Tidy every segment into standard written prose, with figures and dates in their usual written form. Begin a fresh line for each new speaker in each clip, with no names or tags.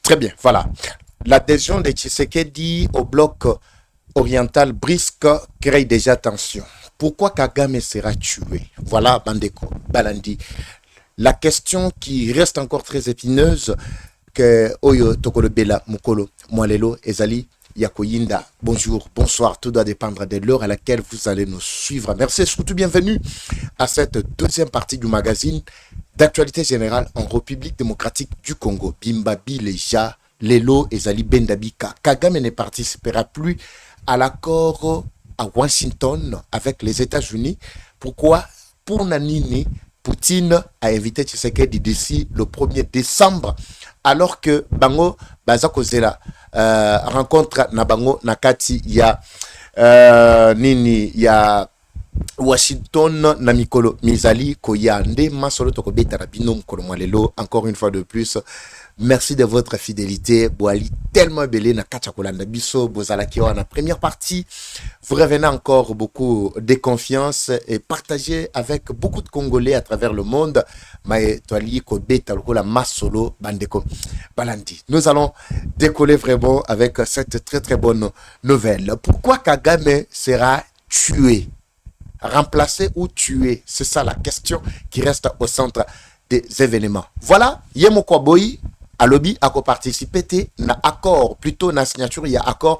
Très bien, voilà. L'adhésion de Tshisekedi au bloc oriental brisque crée déjà tension. Pourquoi Kagame sera tué? Voilà, Bandeko, Balandi. La question qui reste encore très épineuse, que Oyo Tokolo Bela Mukolo Mwalelo Ezali Yakoyinda. Bonjour, bonsoir, tout doit dépendre de l'heure à laquelle vous allez nous suivre. Merci et surtout bienvenue à cette deuxième partie du magazine d'actualité générale en République démocratique du Congo. Bimbabi Leja, Lelo Ezali Bendabika. Kagame ne participera plus à l'accord à Washington avec les États-Unis. Pourquoi? Pour Nanini, Poutine a invité Tshisekedi d'ici le 1er décembre, alors que Bango Bazakozela rencontre na Bango Nakati ya nini ya Washington na mikolo mizali koyande masolo tokobeta rabino mkolo mwalelo. Encore une fois de plus, merci de votre fidélité. Boali tellement belé na kacha kolanda biso bozalaki na première partie. Vous revenez encore beaucoup de confiance et partagez avec beaucoup de Congolais à travers le monde. Mae toali kobeta lokola masolo bandeko balandi. Nous allons décoller vraiment avec cette très très bonne nouvelle. Pourquoi Kagame sera tué? Remplacer ou tuer? C'est ça la question qui reste au centre des événements. Voilà, Yemo Kwaboyi, Alobi, a participé na accord, plutôt na signature, il y a accord,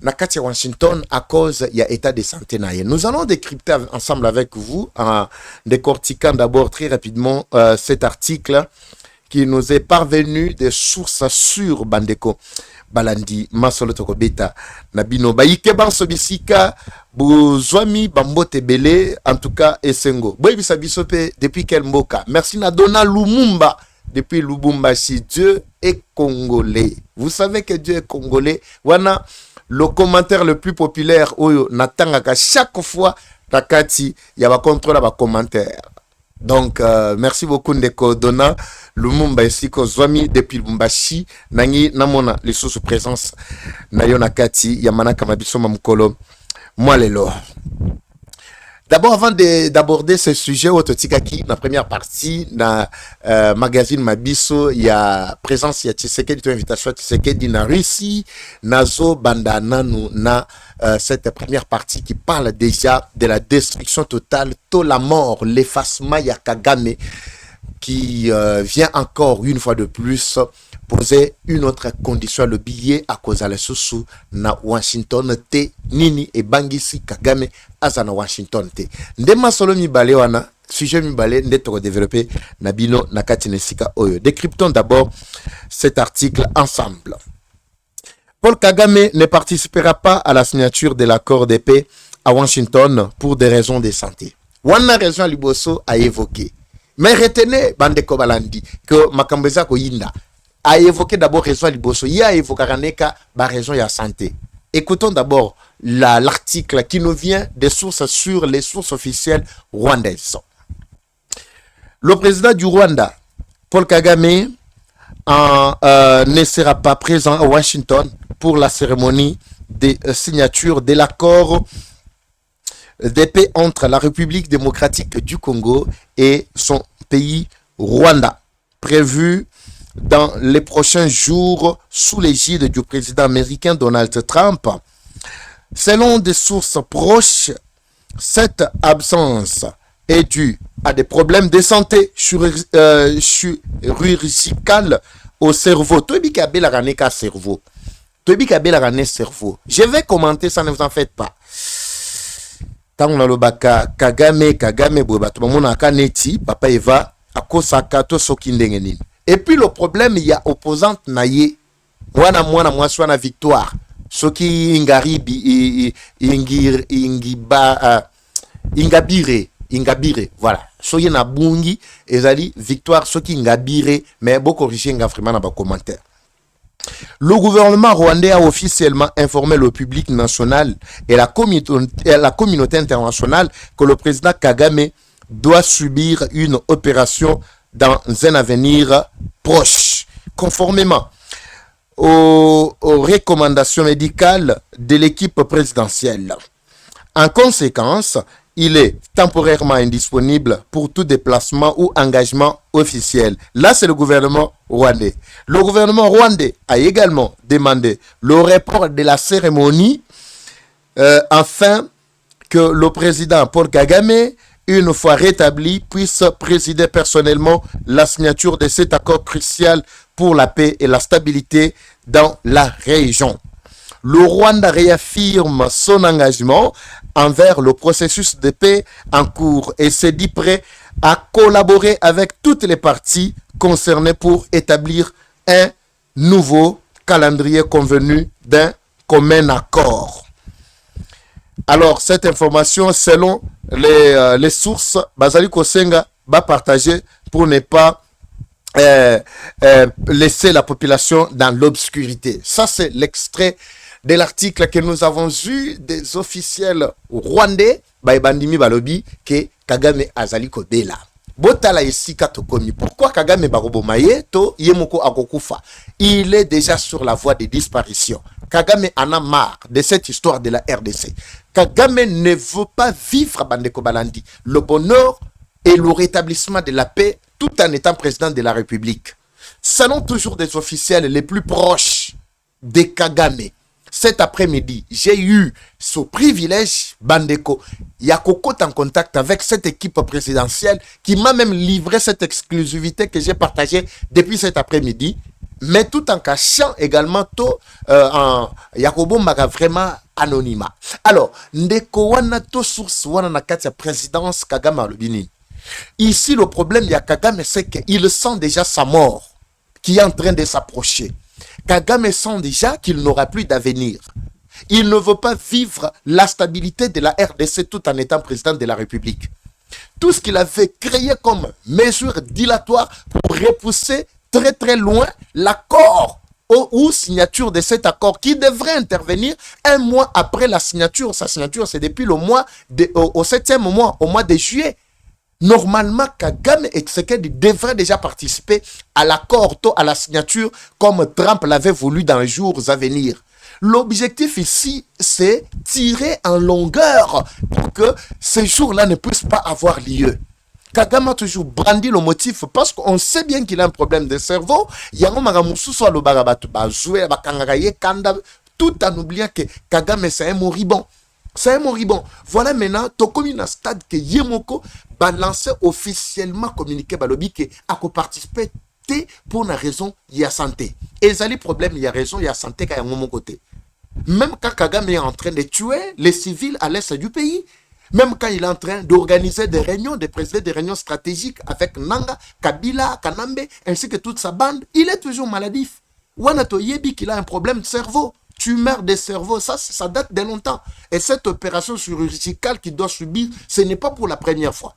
na Katia Washington, à cause, il y a état de santé naïe. Nous allons décrypter ensemble avec vous, en décortiquant d'abord très rapidement cet article qui nous est parvenu des sources sûres, Bandeko Balandi, Masolo Tokobeta, Nabino Baïke Bansobisika, Bouzwami Bambote Bele, en tout cas, Esengo. Boy Bisope, depuis quel moka? Merci Nadona Lumumba, depuis Lubumbashi. Dieu est congolais. Vous savez que Dieu est congolais. Voilà le commentaire le plus populaire, Oyo, Natangaka, chaque fois, Takati, il y a un contrôle à commentaire. Donc, merci beaucoup Ndeko Dona Lumumba Esiko Zwami depuis Lubumbashi. Nangi Namona, les sources de présence. Nayona Kati, Yamana Kamabiso Mamkolo, Mwalelo. D'abord, avant d'aborder ce sujet, Ototikaki, la première partie, dans magazine Mabiso, il y a présence, il y a Tshisekedi, invitation à Tshisekedi, na Russie, Nazo, Bandananu, na cette première partie qui parle déjà de la destruction totale, tout la mort, l'effacement, il y a Kagame, qui vient encore une fois de plus poser une autre condition, le billet à cause de la sous na Washington te nini et bangisi Kagame azana Washington te. Ndema solo mi balé wana sujet mi balé ndetoko développer nabino nakati nesika oyo. Décryptons d'abord cet article ensemble. Paul Kagame ne participera pas à la signature de l'accord de paix à Washington pour des raisons de santé. Wana raison Liboso a évoqué. Mais retenez Bandeko Balandi que Makambeza Koyinda a évoqué d'abord raison Liboso. Il a évoqué Raneka ba raison ya santé. Écoutons d'abord l'article qui nous vient des sources sur les sources officielles rwandaises. Le président du Rwanda, Paul Kagame, ne sera pas présent à Washington pour la cérémonie de signature de l'accord de paix entre la République démocratique du Congo et son pays Rwanda, prévu dans les prochains jours sous l'égide du président américain Donald Trump. Selon des sources proches, cette absence est due à des problèmes de santé chirurgicales au cerveau. Je vais commenter ça, ne vous en faites pas. Kagame Papa Eva akosaka to soki ndenge nini. Et puis le problème, il y a opposante naye wana mwaswana victoire soki ingaribi ingabire voilà soki na bungi ezali victoire soki ingabire mais beaucoup corriger ngafrima na ba commentaire. Le gouvernement rwandais a officiellement informé le public national et la communauté internationale que le président Kagame doit subir une opération dans un avenir proche, conformément aux recommandations médicales de l'équipe présidentielle. En conséquence, il est temporairement indisponible pour tout déplacement ou engagement officiel. Là, c'est le gouvernement rwandais. Le gouvernement rwandais a également demandé le report de la cérémonie afin que le président Paul Kagame, une fois rétabli, puisse présider personnellement la signature de cet accord crucial pour la paix et la stabilité dans la région. Le Rwanda réaffirme son engagement envers le processus de paix en cours et se dit prêt à collaborer avec toutes les parties concernées pour établir un nouveau calendrier convenu d'un commun accord. Alors, cette information, selon les sources, Bazali Kosenga va partager pour ne pas laisser la population dans l'obscurité. Ça, c'est l'extrait de l'article que nous avons eu des officiels rwandais, Bandimi Balobi, que Kagame Azali Kodela. Botala esika tokomi. Pourquoi Kagame Barobomaye to Yemoko Akokufa? Il est déjà sur la voie de disparition. Kagame en a marre de cette histoire de la RDC. Kagame ne veut pas vivre, Bandeko Balandi, le bonheur et le rétablissement de la paix tout en étant président de la République. Selon toujours des officiels les plus proches de Kagame, cet après-midi, j'ai eu ce privilège, Bandeko, Yakoko en contact avec cette équipe présidentielle qui m'a même livré cette exclusivité que j'ai partagée depuis cet après-midi, mais tout en cachant également tout Yakobo Maga vraiment anonymat. Alors, Ndeko wana to source wana na kati ya présidence Kagame alobini. Ici, le problème de Kagame, c'est qu'il sent déjà sa mort qui est en train de s'approcher. Kagame sent déjà qu'il n'aura plus d'avenir. Il ne veut pas vivre la stabilité de la RDC tout en étant président de la République. Tout ce qu'il avait créé comme mesure dilatoire pour repousser très très loin l'accord ou signature de cet accord qui devrait intervenir un mois après la signature. Sa signature, c'est depuis le mois au 7e mois, au mois de juillet. Normalement, Kagame et Tshisekedi devraient déjà participer à l'accord, à la signature, comme Trump l'avait voulu dans les jours à venir. L'objectif ici, c'est tirer en longueur pour que ces jours-là ne puissent pas avoir lieu. Kagame a toujours brandi le motif parce qu'on sait bien qu'il a un problème de cerveau. Tout en oubliant que Kagame, c'est un moribond. C'est un moribond. Voilà maintenant, Tokomi na stade que Yemoko balance officiellement communiqué Balobi que a participé pour une raison, il y a santé. Et ça, les problèmes, il y a raison, il y a santé quand il y a mon côté. Même quand Kagame est en train de tuer les civils à l'est du pays, même quand il est en train d'organiser des réunions, de présider des réunions stratégiques avec Nanga, Kabila, Kanambe, ainsi que toute sa bande, il est toujours maladif. Wanato Yebi qu'il a un problème de cerveau. Tumeur de cerveau, ça date de longtemps. Et cette opération chirurgicale qu'il doit subir, ce n'est pas pour la première fois.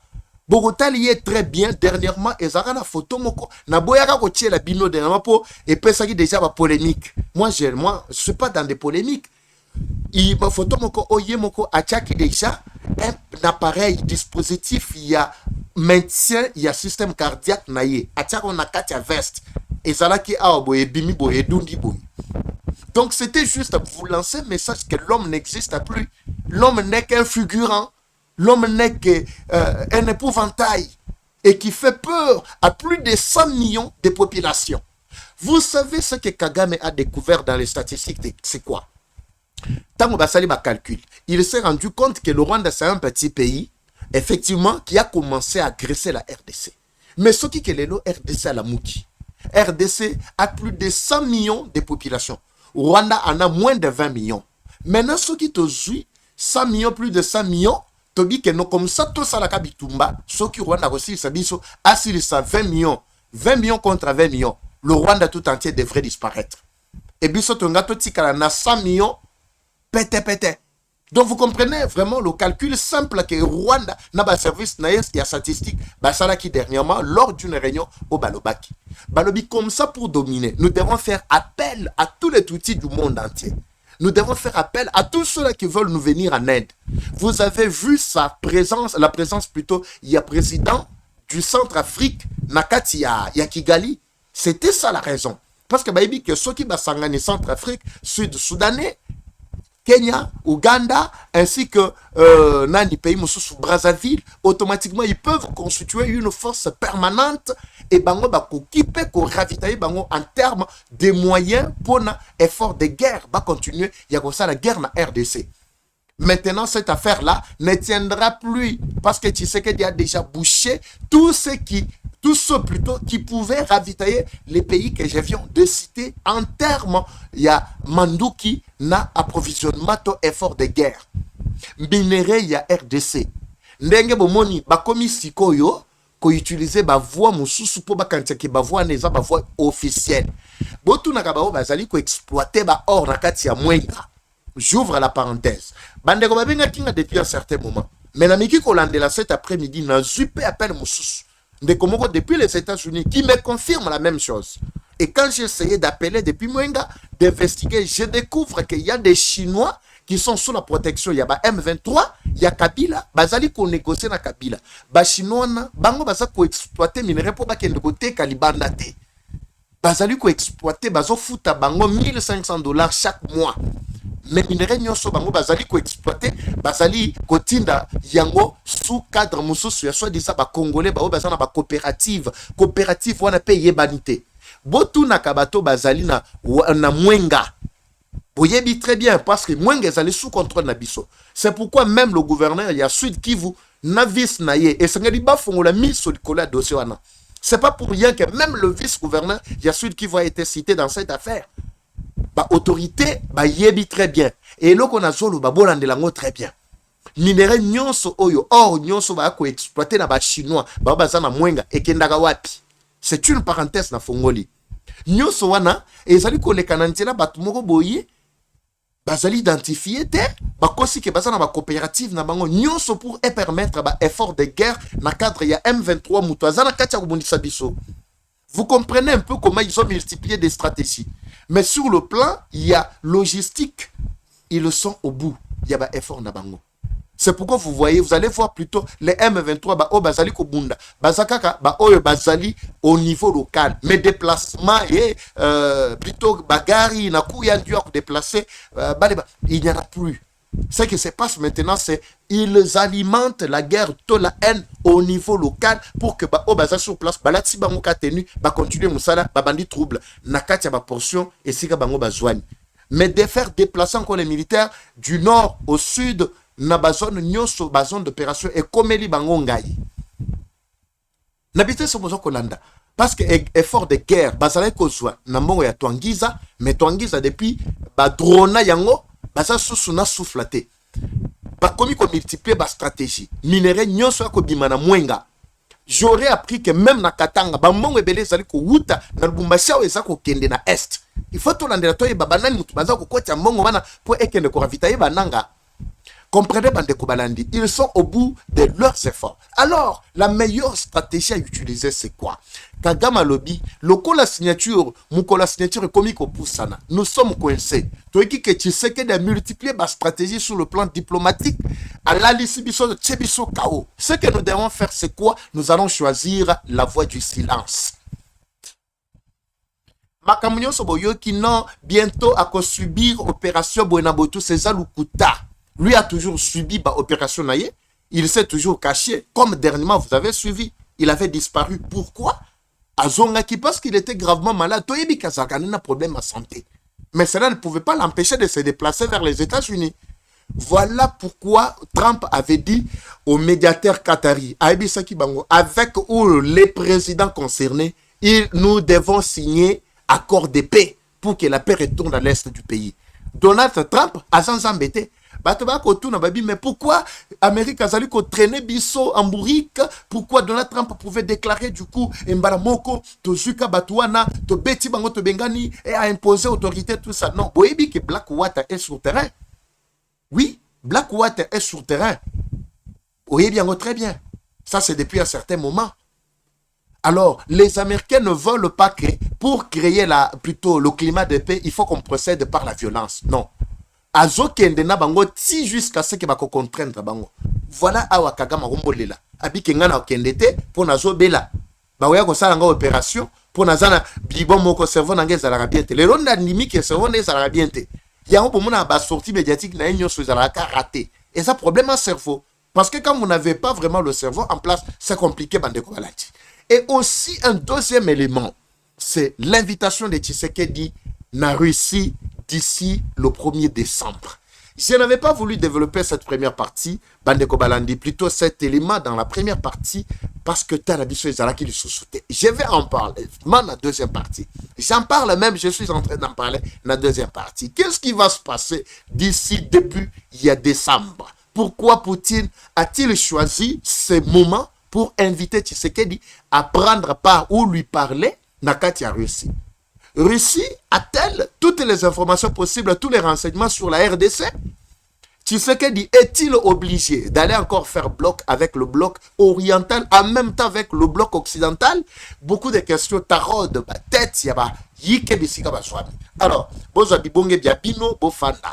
Bogota y est très bien dernièrement. Et Zara na photo moko na boyaka ko tie la bino dernièrement pour et ça qui déjà va polémique. Moi je suis pas dans des polémiques. Il ma photo moko oye moko achaki déjà un appareil dispositif il y a maintien il y a système cardiaque naie. Achako na katia veste. Et Zara qui a boye bimi boye dundi boye. Donc c'était juste pour vous lancer un message que l'homme n'existe plus. L'homme n'est qu'un figurant. L'homme n'est qu'un épouvantail. Et qui fait peur à plus de 100 millions de populations. Vous savez ce que Kagame a découvert dans les statistiques, c'est quoi? Tango Basali ma calcul. Il s'est rendu compte que le Rwanda c'est un petit pays, effectivement, qui a commencé à agresser la RDC. Mais ce qui est le RDC à la Mouki. RDC a plus de 100 millions de populations. Rwanda en a moins de 20 millions. Maintenant, ceux qui te jouent 100 millions, plus de 100 millions, te dit que non, comme ça, tout ça, la Kabitumba, ceux qui Rwanda aussi, ça dit, assis ça 20 millions. 20 millions contre 20 millions. Le Rwanda tout entier devrait disparaître. Et puis, ce tongato tika na 100 millions, pété. Donc, vous comprenez vraiment le calcul simple que Rwanda n'a pas service, il y a statistique, ça qui dernièrement, lors d'une réunion au Balobaki. Balobi, comme ça pour dominer, nous devons faire appel à tous les outils du monde entier. Nous devons faire appel à tous ceux-là qui veulent nous venir en aide. Vous avez vu sa présence, la présence plutôt, il y a président du Centrafrique, Nakati, il y a Kigali. C'était ça la raison. Parce que Baïbi, que ceux qui basangani Centrafrique, Sud-Soudanais, Kenya, Ouganda, ainsi que Nani pays sous Brazzaville, automatiquement ils peuvent constituer une force permanente et bango bako qui peut ravitailler bango en termes de moyens pour un effort de guerre va continuer. Il y a comme ça la guerre na RDC. Maintenant, cette affaire-là ne tiendra plus parce que tu sais qu'il y a déjà bouché tous ceux plutôt qui pouvaient ravitailler les pays que je viens de citer en termes, il y a Mandouki na approvisionnement to effort de guerre. Minerai, il y a RDC. Ndenge bomoni bakomi sikoyo ko utiliser ba voix mususu po ba kantaki ba voix neza ba voix officielle. Botu na kabao bazali ko exploiter ba or na kati ya mwenga. J'ouvre la parenthèse. Bandeko babenga kinga depuis un certain moment. Mais na miki kolandela cet après-midi na zupe appel mususu. Ndekomoko depuis les États-Unis qui me confirme la même chose. Et quand j'ai essayé d'appeler depuis Mwenga, d'investiguer, je découvre qu'il y a des Chinois qui sont sous la protection. Il y a M23, il y a Kabila, bazali ko négocier na Kabila. Ba Chinois na bango baza ko exploiter minerai pour ba kende kote kalibanda te. Bazali ko exploiter bazo futa bango $1,500 chaque mois. Mais minerai nyonso bango bazali ko exploiter, bazali ko tinda yango sous cadre mususu ya soit-disant ba congolais ba bazana ba coopérative wana pe yebanité. Botu na kabato bazali na Mwenga. Boyebi très bien parce que Mwenga ezali sous contrôle na biso. C'est pourquoi même le gouverneur ya Sud Kivu na vice na ye et sengeli ba fongola mise sur le dossier wana. C'est pas pour rien que même le vice-gouverneur ya Sud Kivu a été cité dans cette affaire. Ba autorité ba yebi très bien et loko na zolo ba bolandelango très bien. Minerai nyonso oyo or nyonso ba ko exploiter na ba chinois ba bazana Mwenga ekendaka wapi. C'est une parenthèse na fongoli. Nyonso wana ezali ko lekana nzela batu moko boye bazali identifier te bakosi ke bazana ba coopérative na bango nyonso pour permettre ba effort de guerre na cadre ya M23 mutwazana katia kubundisa biso. Vous comprenez un peu comment ils ont multiplié des stratégies. Mais sur le plan, il y a logistique. Ils sont au bout. Il y a un effort na bango. C'est pourquoi vous voyez, vous allez voir plutôt les M23 ba o bazali ko bunda. Bazakaka ba o bazali au niveau local. Mais déplacement et plutôt bagari na kuya ndio ko déplacer il n'y en a plus. Ce qui se passe maintenant, c'est ils alimentent la guerre, toute la haine au niveau local pour que ba baza sur place, balati bango ka tenu, ba continuer musala, ba bandi trouble, na katia ba portion et sika bango bazwani. Mais de faire déplacer encore les militaires du nord au sud, na bazone nyoso bazone d'opération et komeli bango ngai. N'habitez ce besoin Kolanda. Parce que effort de guerre, bazale kozwa, na mbongo ya Twangiza, mais Twangiza depuis, ba drona yango, baza susuna soufflaté. Ba komi ko multiplier ba stratégie. Minerai nyonso ya ko bimana Mwenga. J'aurais appris que même na Katanga, ba mbongo ebele zali ko wuta, na Lubumbashi o eza ko kende na est. Il faut to landela to ba banani mutu baza ko kota mbongo wana pour ekende ko ravitailler bananga. Comprenez, Bandeko Balandi, ils sont au bout de leurs efforts. Alors, la meilleure stratégie à utiliser, c'est quoi? Kagama Lobby, la signature, la signature est comique au Poussana. Nous sommes coincés. Tu dis que tu sais que de multiplier ma stratégie sur le plan diplomatique, à la lisibiso de Tchebiso Kao. Ce que nous devons faire, c'est quoi? Nous allons choisir la voie du silence. Makamunyo Soboyo qui non bientôt à subir opération Buenabotu César Lukuta. Lui a toujours subi l'opération Naye. Il s'est toujours caché. Comme dernièrement, vous avez suivi. Il avait disparu. Pourquoi? Azongaki, parce qu'il était gravement malade. Toyebi Kazakane a un problème à santé. Mais cela ne pouvait pas l'empêcher de se déplacer vers les États-Unis. Voilà pourquoi Trump avait dit au médiateur qatari, avec ou les présidents concernés, nous devons signer accord de paix pour que la paix retourne à l'est du pays. Donald Trump a sans embêter. Mais pourquoi Amérique a traîné biso en bourrique? Pourquoi Donald Trump pouvait déclarer du coup Mbaramoko, Tozuka Batouana, to Beti Bango to Bengani et a imposé autorité, tout ça? Non, vous voyez que Blackwater est sur terrain. Oui, Blackwater est sur terrain. Vous voyez bien, très bien. Ça, c'est depuis un certain moment. Alors, les Américains ne veulent pas que pour créer plutôt le climat de paix, il faut qu'on procède par la violence. Non. Azokende na bango ti jusqu'à ce que bako contraindre bango. Voilà awa Kagama rombolela. Abi kengana okendete pour nazo bela. Ba oya ko sala nga opération pour nazana bibon moko cerveau nangé za la biente. Le ronda nimi ke cerveau ne za la biente. Il y a un moment où sortie médiatique n'a raté. Et ça, problème à cerveau. Parce que quand vous n'avez pas vraiment le cerveau en place, c'est compliqué, Bandeko Balandi. Et aussi, un deuxième élément, c'est l'invitation de Tshisekedi n'a réussi d'ici le 1er décembre. Je n'avais pas voulu développer cette première partie, Bandeko Balandi, plutôt cet élément dans la première partie, parce que Tanabiso Ezalaki le sous-souté. Je vais en parler dans la deuxième partie. J'en parle même, je suis en train d'en parler dans la deuxième partie. Qu'est-ce qui va se passer d'ici début décembre? Pourquoi Poutine a-t-il choisi ce moment pour inviter Tshisekedi à prendre part ou lui parler Nakati à Russie? Russie a-t-elle toutes les informations possibles, tous les renseignements sur la RDC? Tshisekedi est-il obligé d'aller encore faire bloc avec le bloc oriental en même temps avec le bloc occidental? Beaucoup de questions taraudent ma tête. Alors, bozo bibonge biabino bofanda.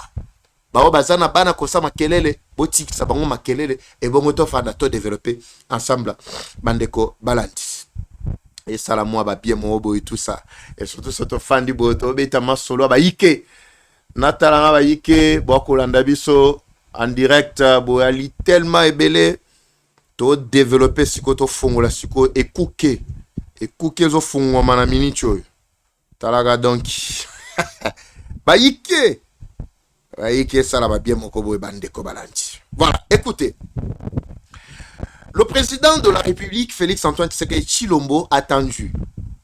Bao bazana bana kosa makelele, botik sa bango makelele, et bongo to fanda to développer ensemble, Bandeko Balandi. Et ça la moi ba bien mobo et tout ça. Et surtout ce fandi boto beta masolo ba ike. Natala ba ike boko landa biso en direct boali tellement ebelé to développer sikoto fongo la siko et cooker zo fongo mana minicho. Talaga donc. Ba ike. Voilà, écoutez. Le président de la République, Félix-Antoine Tshisekedi Tshilombo, attendu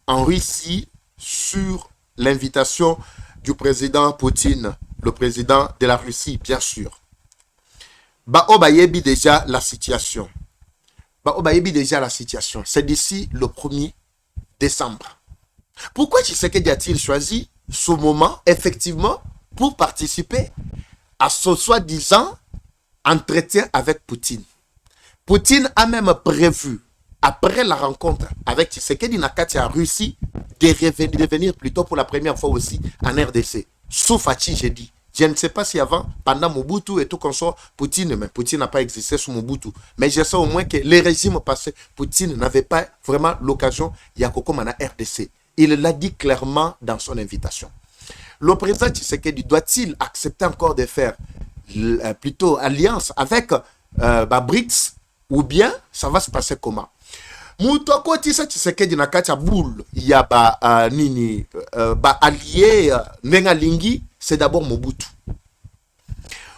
en Russie sur l'invitation du président Poutine, le président de la Russie, bien sûr. Baobayebi déjà la situation. C'est d'ici le 1er décembre. Pourquoi Tshisekedi a-t-il choisi ce moment, effectivement, pour participer à ce soi-disant entretien avec Poutine? Poutine a même prévu, après la rencontre avec Tshisekedi Nakati en Russie, de revenir plutôt pour la première fois aussi en RDC. Sauf à j'ai dit. Je ne sais pas si avant, pendant Mobutu et tout qu'on soit, Poutine, mais Poutine n'a pas existé sous Mobutu. Mais je sais au moins que les régimes passés, Poutine n'avait pas vraiment l'occasion, Yakoko Mana RDC. Il l'a dit clairement dans son invitation. Le président Tshisekedi doit-il accepter encore de faire plutôt alliance avec BRICS ou bien ça va se passer comment? Moutoko Tshisekedi na kati ya boule ya allié Nengalingi, c'est d'abord Mobutu.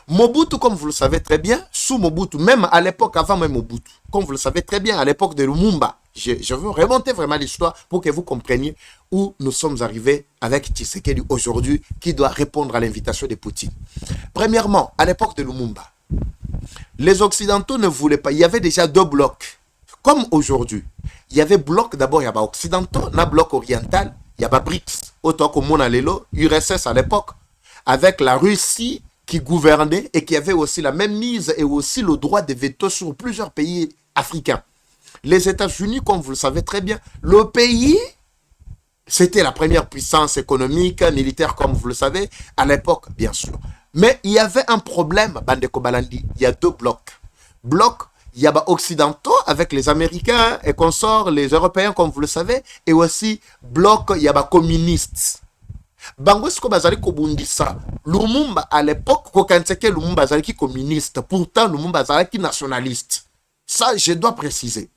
Mobutu, comme vous le savez très bien, sous Mobutu, même à l'époque avant même Mobutu, comme vous le savez très bien, à l'époque de Lumumba, je veux remonter vraiment l'histoire pour que vous compreniez où nous sommes arrivés avec Tshisekedi aujourd'hui, qui doit répondre à l'invitation de Poutine. Premièrement, à l'époque de Lumumba, les Occidentaux ne voulaient pas. Il y avait déjà deux blocs. Comme aujourd'hui, il y avait bloc d'abord, il y avait Occidentaux, il y a bloc oriental, il y avait BRICS, autant que Monalelo, URSS à l'époque, avec la Russie qui gouvernait et qui avait aussi la même mise et aussi le droit de veto sur plusieurs pays africains. Les États-Unis, comme vous le savez très bien, le pays, c'était la première puissance économique, militaire, comme vous le savez, à l'époque, bien sûr. Mais il y avait un problème, Bandeko Balandi. Il y a deux blocs. Bloc, il y a occidentaux avec les Américains et consorts, les Européens, comme vous le savez, et aussi bloc, il y a communistes. Bangosko bazali kobundisa. Lumumba à l'époque, Kokanseke Lumumba bazali communiste. Pourtant, Lumumba bazali nationaliste. Ça, je dois préciser.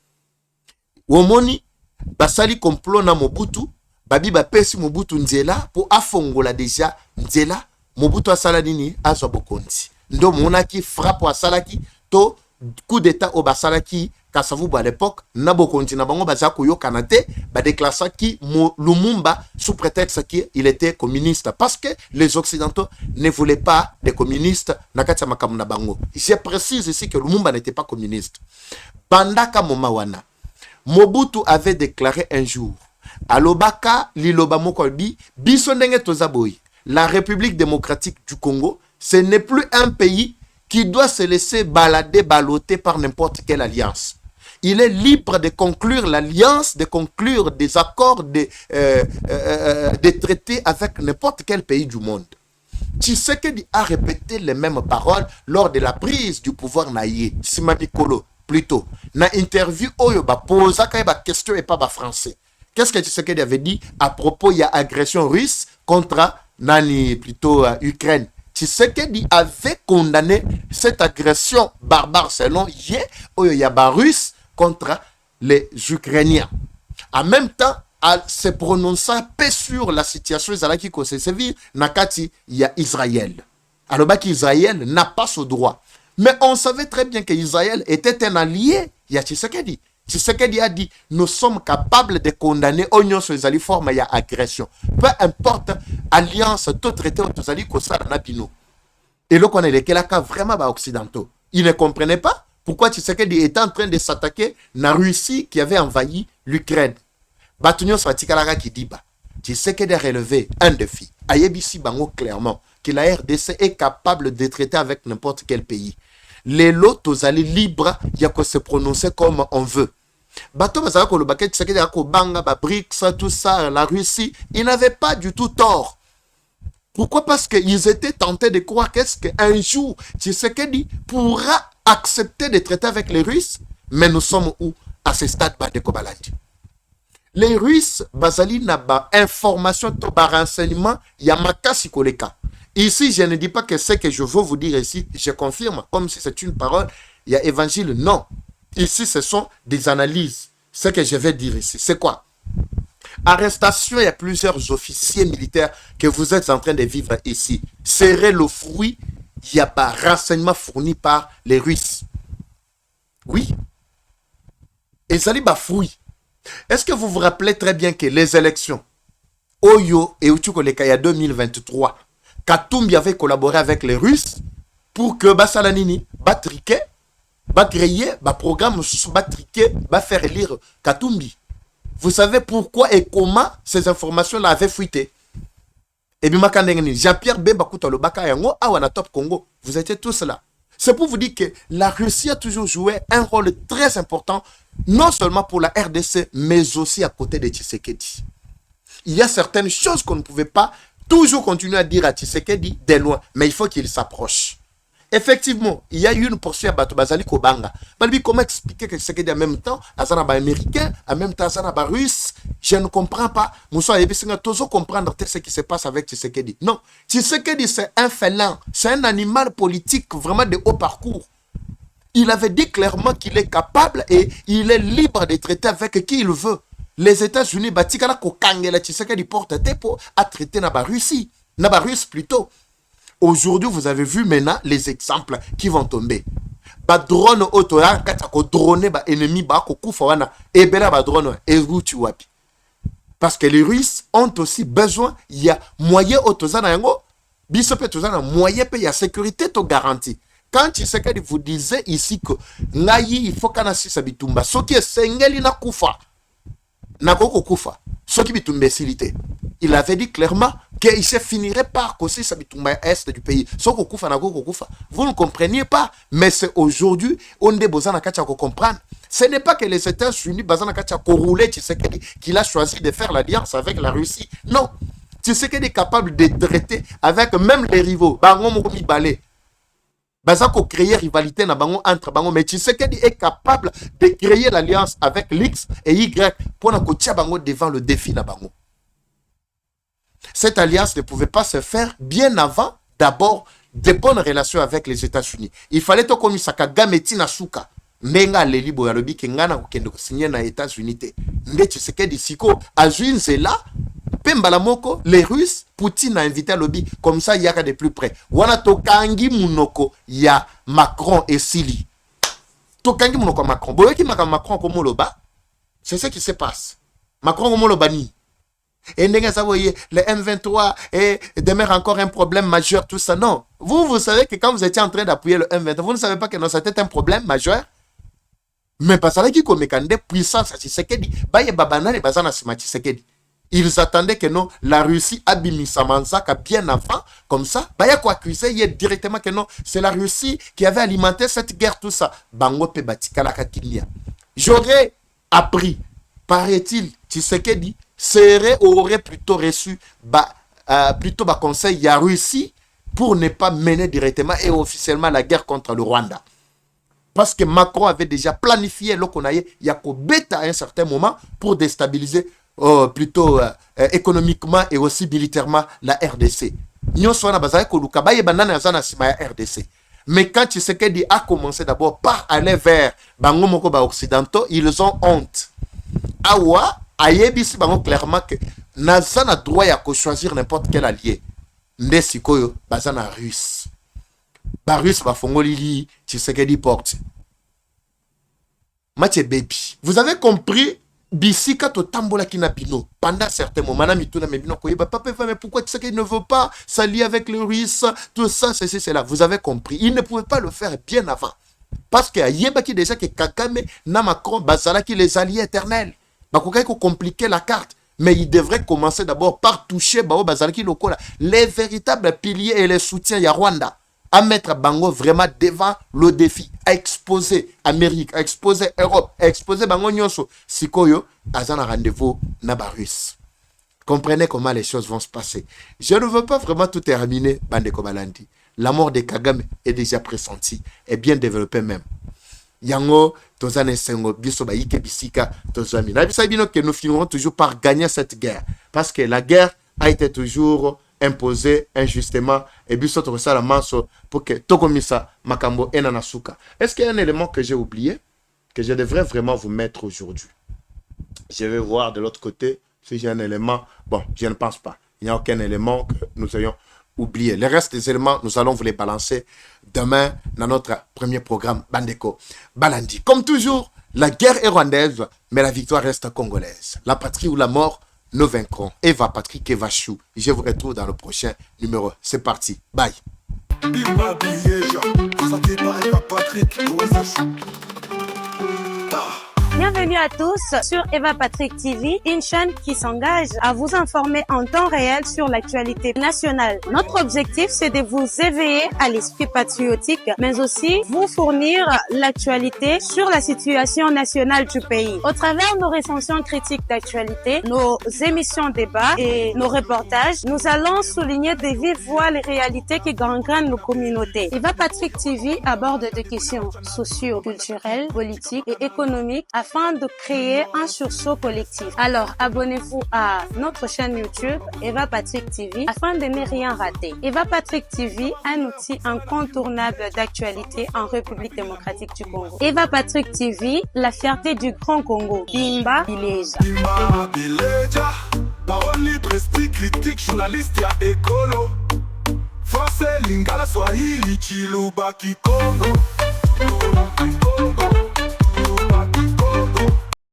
Womoni, basali complot na Mobutu, babi bapesi Mobutu nzela pour afongola déjà nzela. Mobutu asala nini azwa bokonzi. Ndo monaki frappe asalaki to coup d'état au basalaki Kasavubu à l'époque na bokonzi na bango baza koyo kanate ba déclarer qui Lumumba sous prétexte qu'il était communiste parce que les occidentaux ne voulaient pas des communistes na kati makamu na bango. Je précise ici que Lumumba n'était pas communiste. Bandaka momawana Mobutu avait déclaré un jour alobaka liloba mokolbi biso ndenge tozaboyi. La République démocratique du Congo, ce n'est plus un pays qui doit se laisser balader, balloter par n'importe quelle alliance. Il est libre de conclure l'alliance, de conclure des accords, des traités avec n'importe quel pays du monde. Tshisekedi a répété les mêmes paroles lors de la prise du pouvoir naïe, Simanikolo, plutôt. Na interview, oyo ba posa kaya ba question et pas ba français. Qu'est-ce que Tshisekedi avait dit à propos de l'agression russe contre Nani, plutôt Ukraine. Tshisekedi avait condamné cette agression barbare selon Yabarus contre les Ukrainiens. En même temps, en se prononçant peu sur la situation qui se sévit, Nakati, il y a Israël. Alors, Israël n'a pas ce droit. Mais on savait très bien qu'Israël était un allié. Il y a Tshisekedi. Tshisekedi a dit, nous sommes capables de condamner Oignon sur les formes il y a agression. Peu importe alliance, tout traité, tout allié, que ça n'a pas. Et là, on est lesquels vraiment occidentaux. Ils ne comprenaient pas pourquoi Tshisekedi était en train de s'attaquer à la Russie qui avait envahi l'Ukraine. Batunyo Swatikalaka qui dit, Tshisekedi a relevé un défi. Ayebisi Bango clairement que la RDC est capable de traiter avec n'importe quel pays. Les lots, tous allés libres, il y a que se prononcer comme on veut. Bato Bazako, le baquet Tshisekedi, Banga, BRICS, tout ça, la Russie, ils n'avaient pas du tout tort. Pourquoi? Parce qu'ils étaient tentés de croire qu'un jour, Tshisekedi pourra accepter de traiter avec les Russes. Mais nous sommes où? À ce stade de Kobalandi. Les Russes, Bazali n'a pas information, pas renseignement, Yamaka Sikoleka. Ici, je ne dis pas que ce que je veux vous dire ici, je confirme, comme si c'est une parole, il y a évangile. Non. Ici, ce sont des analyses. Ce que je vais dire ici, c'est quoi? Arrestation, il y a plusieurs officiers militaires que vous êtes en train de vivre ici. Serait le fruit, il n'y a pas renseignement fourni par les Russes. Oui. Et ça n'est pas fruit. Est-ce que vous vous rappelez très bien que les élections, Oyo et Uchukolekaya 2023, Katumbi avait collaboré avec les Russes pour que Basalanini, triquer, créer, programme, triquer, faire élire Katumbi. Vous savez pourquoi et comment ces informations-là avaient fuité? Et bien, Jean-Pierre Bemba le Baka Yango, Awana Top Congo, vous étiez tous là. C'est pour vous dire que la Russie a toujours joué un rôle très important, non seulement pour la RDC, mais aussi à côté de Tshisekedi. Il y a certaines choses qu'on ne pouvait pas toujours continuer à dire à Tshisekedi de loin, mais il faut qu'il s'approche. Effectivement, il y a eu une poursuite à Bato Bazali Kobanga. Mais comment expliquer que Tshisekedi en même temps, Azanaba américain, en même temps Azanaba russe? Je ne comprends pas. Moussa Yebisinga, toujours comprendre ce qui se passe avec Tshisekedi. Non, Tshisekedi c'est un félin, c'est un animal politique vraiment de haut parcours. Il avait dit clairement qu'il est capable et il est libre de traiter avec qui il veut. Les États-Unis, Batikala Kokangela Tshisekedi porte pour à traiter Naba Russie, Naba Russe plutôt. Aujourd'hui, vous avez vu maintenant les exemples qui vont tomber. Ba drone otoya kata ko drone ba ennemi ba ko kufa wana e bela ba drone e ruti wapi. Parce que les Russes ont aussi besoin, il y a moyen otozana yango, biso pe tozana moyen pe ya sécurité to garantie. Quand Tshisekedi vous disait ici que ngai il faut kana sisa bitumba soki esengeli na kufa. Na koko kufa. Soki bitumba silité. Il avait dit clairement qu'il se finirait par causer sa bitumba est du pays. Vous ne compreniez pas, mais c'est aujourd'hui, on est besoin de comprendre. Ce n'est pas que les États-Unis, qu'il a choisi de faire l'alliance avec la Russie. Non. Tshisekedi est capable de traiter avec même les rivaux. Bazako créer rivalité na bango entre bango, mais Tshisekedi est capable de créer l'alliance avec l'X et Y pour na kotia bango devant le défi na bango. Cette alliance ne pouvait pas se faire bien avant, d'abord, de bonnes relations avec les États-Unis. Il fallait que comme ça Gameti na suka, nenga leli boyalobi ke ngana kokende ko signer na États-Unis te. Nde Tshisekedi siko azwin zela pembala moko les Russes Poutine a invité lobby comme ça il y a de plus près. Wana tokangi munoko ya Macron et Sili. Tokangi munoko Macron. Boyoki Macron comme loba. C'est ce qui se passe. Macron comme loba ni. Et le M23 demeure encore un problème majeur, tout ça. Non. Vous savez que quand vous étiez en train d'appuyer le M23, vous ne savez pas que non, c'était un problème majeur. Mais parce que comme des puissances à Tshisekedi, ils attendaient que non, la Russie a Bimisamanzaka bien avant, comme ça. Baya quoi accuser directement que non, c'est la Russie qui avait alimenté cette guerre, tout ça. Bango pe batika la katilia. J'aurais appris, paraît-il, Tshisekedi aurait plutôt reçu plutôt conseil à Russie pour ne pas mener directement et officiellement la guerre contre le Rwanda. Parce que Macron avait déjà planifié l'Okonaye Yakobeta à un certain moment pour déstabiliser plutôt économiquement et aussi militairement la RDC. nyonso wana bazali koluka bayeba nani aza na nsima ya RDC. Mais quand Tshisekedi a commencé d'abord par aller vers bango moko ba occidentaux, ils ont honte. Awa ayebisi bango clairement que naza na droit ya ko choisir n'importe quel allié. Nde sikoyo baza na russe. Ba russe ba fongoli li Tshisekedi porte. Mathieu baby. Vous avez compris? Bisika to tambola ki na bino pendant certains moments na mituna me bino koyeba papa mais pourquoi tu sais qu'il ne veut pas s'allier avec les Russes, tout ça c'est là. Vous avez compris, il ne pouvait pas le faire bien avant parce que yeba ki déjà que Kagame na Macron bazala ki les alliés éternels ba ko compliquer la carte, mais il devrait commencer d'abord par toucher bao bazala ki lokola les véritables piliers et les soutiens ya Rwanda, à mettre Bango vraiment devant le défi, à exposer Amérique, à exposer Europe, à exposer Bango Nyonso. Sikoyo, azana rendez-vous Nabarus. Comprenez comment les choses vont se passer. Je ne veux pas vraiment tout terminer, Bandeko Balandi. La mort de Kagame est déjà pressentie, et bien développée même. Yango, Tozane Sengo, Biso Baïke Bisika, Tozami. Nabisabino que nous finirons toujours par gagner cette guerre. Parce que la guerre a été toujours imposé injustement et puis surtout ça la manso pour que Tokomisa Makambo et Nanasuka. Est-ce qu'il y a un élément que j'ai oublié que je devrais vraiment vous mettre aujourd'hui? Je vais voir de l'autre côté si j'ai un élément. Bon, je ne pense pas. Il n'y a aucun élément que nous ayons oublié. Le reste des éléments, nous allons vous les balancer demain dans notre premier programme Bandeko Balandi. Comme toujours, la guerre est rwandaise, mais la victoire reste congolaise. La patrie ou la mort, nous vaincrons. Eva Patrick Evachou. Je vous retrouve dans le prochain numéro. C'est parti. Bye.
Bienvenue à tous sur Eva Patrick TV, une chaîne qui s'engage à vous informer en temps réel sur l'actualité nationale. Notre objectif, c'est de vous éveiller à l'esprit patriotique, mais aussi vous fournir l'actualité sur la situation nationale du pays. Au travers de nos recensions critiques d'actualité, nos émissions débats et nos reportages, nous allons souligner de vive voix les réalités qui gangrènent nos communautés. Eva Patrick TV aborde des questions socio-culturelles, politiques et économiques afin de créer un sursaut collectif. Alors, abonnez-vous à notre chaîne YouTube Eva Patrick TV afin de ne rien rater. Eva Patrick TV, un outil incontournable d'actualité en République démocratique du Congo. Eva Patrick TV, la fierté du Grand Congo. Bimba Bileja.
Bimba Bileja. Parole libre, esprit critique, journaliste ya écolo. Français, Lingala, Swahili, Chiluba, Kikongo.